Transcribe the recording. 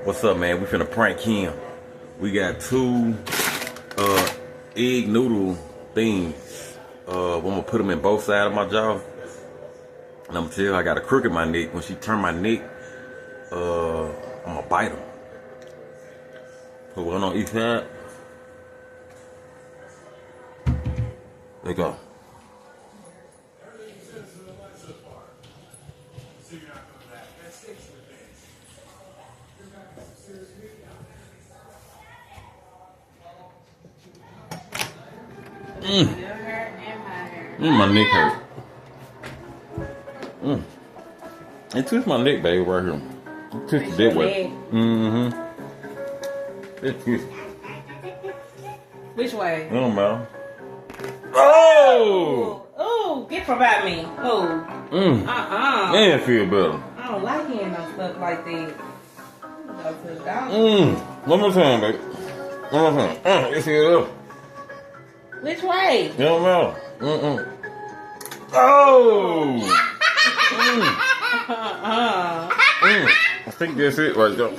What's up, man? We finna prank him. We got two egg noodle things. I'm gonna put them in both sides of my jaw. And I'm gonna tell her I got a crook in my neck. When she turn my neck, I'm gonna bite them. Put one on each side. There you go. My neck hurt. It twists my neck, baby, right here. It twisted that way. It twisted. Which way? No, man. Oh! Oh, get from about me. Oh. Man, feel better. I don't like hearing no stuff like that. Go to the doctor. One more time, baby. One more time. Let's hear it up. Which way? No, no. Oh! I think that's it right there.